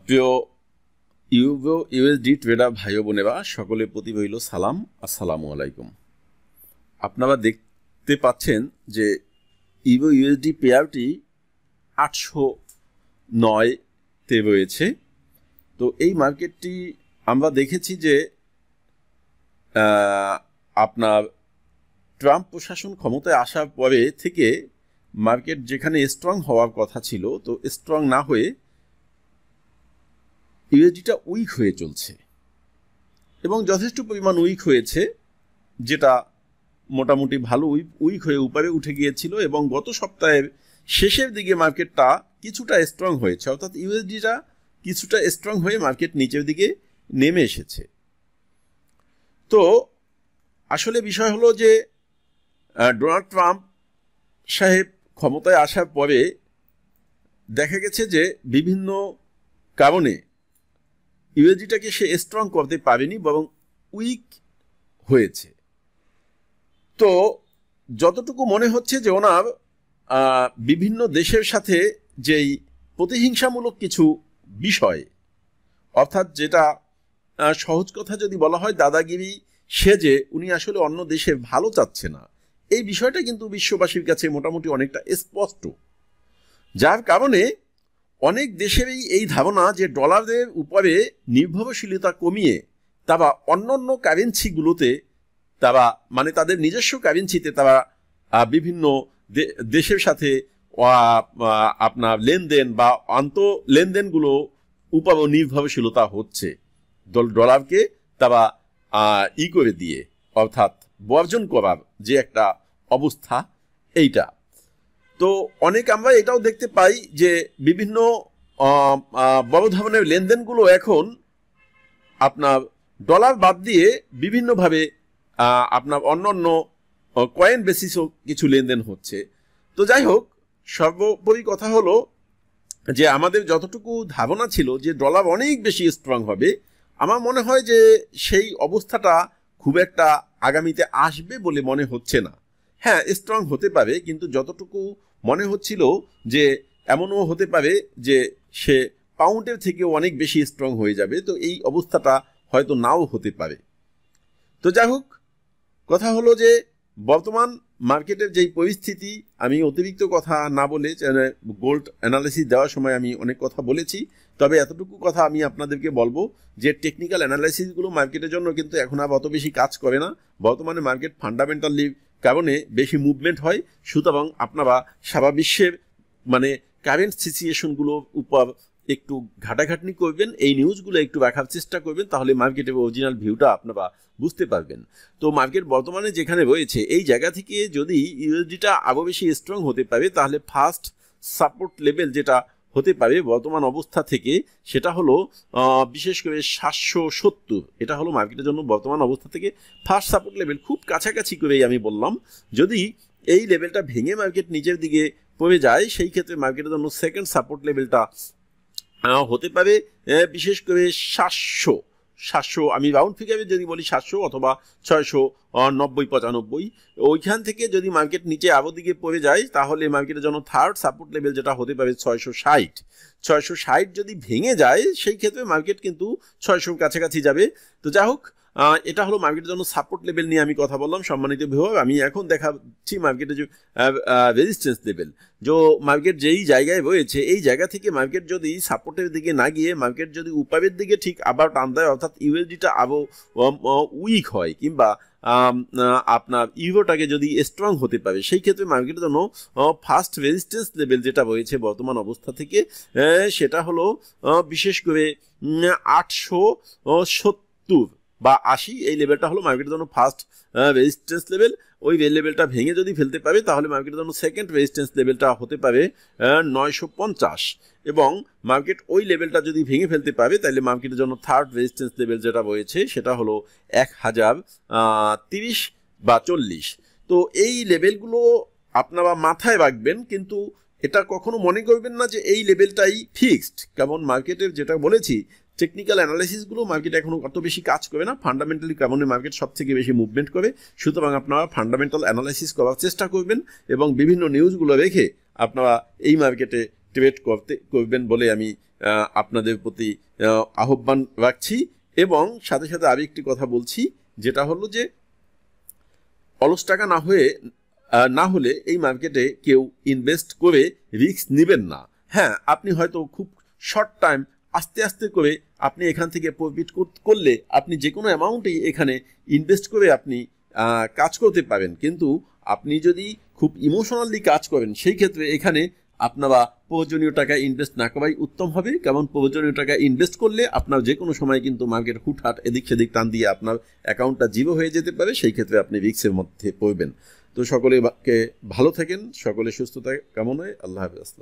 প্রিয় USD tedder ভাই বোনেরা সকলের প্রতি রইল সালাম, আসসালামু আলাইকুম। আপনারা দেখতে পাচ্ছেন যে ইউএসডি পেয়ারটি 809-তে রয়েছে। তো এই মার্কেটটি আমরা দেখেছি যে আপনার ট্রাম্প প্রশাসন ক্ষমতায় আসার পরে থেকে মার্কেট যেখানে স্ট্রং হওয়ার কথা ছিল, তো স্ট্রং না হয়ে ইউএসডিটা উইক হয়ে চলছে এবং যথেষ্ট পরিমাণ উইক হয়েছে, যেটা মোটামুটি ভালো উইক হয়ে উপরে উঠে গিয়েছিল এবং গত সপ্তাহের শেষের দিকে মার্কেটটা কিছুটা স্ট্রং হয়েছে, অর্থাৎ ইউএসডিটা কিছুটা স্ট্রং হয়ে মার্কেট নিচের দিকে নেমে এসেছে। তো আসলে বিষয় হলো যে ডোনাল্ড ট্রাম্প সাহেব ক্ষমতায় আসার পরে দেখা গেছে যে বিভিন্ন কারণে ইউএসডিটাকে সে স্ট্রং করতে পারেনি, বরং উইক হয়েছে। তো যতটুকু মনে হচ্ছে যে ওনার বিভিন্ন দেশের সাথে যেই প্রতিহিংসামূলক কিছু বিষয়, অর্থাৎ যেটা সহজ কথা যদি বলা হয় দাদাগিরি সেজে উনি আসলে অন্য দেশের ভালো চাচ্ছে না, এই বিষয়টা কিন্তু বিশ্ববাসীর কাছে মোটামুটি অনেকটা স্পষ্ট, যার কারণে অনেক দেশেরই এই ধারণা যে ডলারের উপরে নির্ভরশীলতা কমিয়ে তারা অন্যান্য কারেন্সিগুলোতে তারা মানে তাদের নিজস্ব কারেন্সিতে তারা বিভিন্ন দেশের সাথে আপনার লেনদেন বা আন্ত লেনদেনগুলো উপর নির্ভরশীলতা হচ্ছে, ডলারকে তারা করে দিয়ে, অর্থাৎ বর্জন করার যে একটা অবস্থা এইটা। তো অনেক আমরা এটাও দেখতে পাই যে বিভিন্ন বড় ধরনের লেনদেনগুলো এখন আপনার ডলার বাদ দিয়ে বিভিন্নভাবে আপনার অন্য কয়েন বেসিসও কিছু লেনদেন হচ্ছে। তো যাই হোক, সর্বোপরি কথা হলো যে আমাদের যতটুকু ধারণা ছিল যে ডলার অনেক বেশি স্ট্রং হবে, আমার মনে হয় যে সেই অবস্থাটা খুব একটা আগামীতে আসবে বলে মনে হচ্ছে না। হ্যাঁ, স্ট্রং হতে পারে, কিন্তু যতটুকু মনে হচ্ছিল যে এমনও হতে পারে যে সে পাউন্ডের থেকেও অনেক বেশি স্ট্রং হয়ে যাবে, তো এই অবস্থাটা হয়তো নাও হতে পারে। তো যাই হোক, কথা হলো যে বর্তমান মার্কেটের যেই পরিস্থিতি, আমি অতিরিক্ত কথা না বলে গোল্ড অ্যানালাইসিস দেওয়ার সময় আমি অনেক কথা বলেছি, তবে এতটুকু কথা আমি আপনাদেরকে বলবো যে টেকনিক্যাল অ্যানালাইসিসগুলো মার্কেটের জন্য কিন্তু এখন আর অত বেশি কাজ করে না। বর্তমানে মার্কেট ফান্ডামেন্টালি কারণে বেশি মুভমেন্ট হয়, সুতরাং আপনারা সারা বিশ্বের মানে কারেন্ট সিচুয়েশনগুলোর উপর একটু ঘাটাঘাটনি করবেন, এই নিউজগুলো একটু রাখার চেষ্টা করবেন, তাহলে মার্কেটের অরিজিনাল ভিউটা আপনারা বুঝতে পারবেন। তো মার্কেট বর্তমানে যেখানে রয়েছে এই জায়গা থেকে যদি ইউএসডিটা আরও বেশি স্ট্রং হতে পারে, তাহলে ফার্স্ট সাপোর্ট লেভেল যেটা হতে পারে বর্তমান অবস্থা থেকে, সেটা হলো বিশেষ করে 770। এটা হলো মার্কেটের জন্য বর্তমান অবস্থা থেকে ফার্স্ট সাপোর্ট লেভেল, খুব কাছাকাছি করেই আমি বললাম। যদি এই লেভেলটা ভেঙে মার্কেট নিচের দিকে পড়ে যায়, সেই ক্ষেত্রে মার্কেটের জন্য সেকেন্ড সাপোর্ট লেভেলটা হতে পারে বিশেষ করে 700, আমি রাউন্ড ফিগারে যদি বলি 700 অথবা 690-95, ওইখান থেকে যদি মার্কেট নিচে আরও দিকে পড়ে যায়, তাহলে মার্কেটের জন্য থার্ড সাপোর্ট লেভেল যেটা হতে পারে 660 যদি ভেঙে যায়, সেই ক্ষেত্রে মার্কেট কিন্তু 600 কাছাকাছি যাবে। তো যাই হোক, এটা হলো মার্কেটের জন্য সাপোর্ট লেভেল নিয়ে আমি কথা বললাম। সম্মানিত ভিউয়ার, আমি এখন দেখাচ্ছি মার্কেটের যে রেজিস্ট্যান্স লেভেল, যে মার্কেট যেই জায়গায় রয়েছে এই জায়গা থেকে মার্কেট যদি সাপোর্টের দিকে না গিয়ে মার্কেট যদি উপরের দিকে ঠিক আবার টান দেয়, অর্থাৎ ইউএসডিটা আরও উইক হয় কিংবা আপনার ইউরোটাকে যদি স্ট্রং হতে পারে, সেই ক্ষেত্রে মার্কেটের জন্য ফার্স্ট রেজিস্ট্যান্স লেভেল যেটা রয়েছে বর্তমান অবস্থা থেকে, সেটা হলো বিশেষ করে 870 বা 80, এই লেভেলটা হলো মার্কেটের জন্য ফার্স্ট রেজিস্ট্যান্স লেভেল। ওই লেভেলটা ভেঙে যদি ফেলতে পারে, তাহলে মার্কেটের জন্য সেকেন্ড রেজিস্ট্যান্স লেভেলটা হতে পারে 950, এবং মার্কেট ওই লেভেলটা যদি ভেঙে ফেলতে পারে, তাহলে মার্কেটের জন্য থার্ড রেজিস্ট্যান্স লেভেল যেটা রয়েছে সেটা হলো 1030 বা 40। তো এই লেভেলগুলো আপনারা মাথায় রাখবেন, কিন্তু এটা কখনো মনে করবেন না যে এই লেভেলটাই ফিক্সড, কারণ মার্কেটের যেটা বলেছি টেকনিক্যাল অ্যানালাইসিসগুলো মার্কেট এখনো অত বেশি কাজ করে না, ফান্ডামেন্টালি কারণে মার্কেট সব থেকে বেশি মুভমেন্ট করে। সুতরাং আপনারা ফান্ডামেন্টাল অ্যানালাইসিস করার চেষ্টা করবেন এবং বিভিন্ন নিউজগুলো রেখে আপনারা এই মার্কেটে ট্রেড করবেন বলে আমি আপনাদের প্রতি আহ্বান রাখছি। এবং সাথে সাথে আরেকটি কথা বলছি, যেটা হলো যে অলস টাকা না হলে এই মার্কেটে কেউ ইনভেস্ট করে রিস্ক নেবেন না। হ্যাঁ, আপনি হয়তো খুব শর্ট টাইম আস্তে আস্তে করে আপনি এখান থেকে প্রফিট করলে আপনি যে কোনো অ্যামাউন্টেই এখানে ইনভেস্ট করে আপনি কাজ করতে পারেন। কিন্তু আপনি যদি খুব ইমোশনালি কাজ করেন, সেই ক্ষেত্রে এখানে আপনারা প্রয়োজনীয় টাকা ইনভেস্ট না করাই উত্তম হবে। কারণ প্রয়োজনীয় টাকা ইনভেস্ট করলে আপনার যে কোনো সময় কিন্তু মার্কেট হুটহাট এদিক সেদিক টান দিয়ে আপনার অ্যাকাউন্টটা জিরো হয়ে যেতে পারে, সেই ক্ষেত্রে আপনি রিস্কের মধ্যে পড়বেন। তো সকলে ভালো থাকেন, সকলে সুস্থতা কামনায়, আল্লাহ হাফেজ। আসসালাম।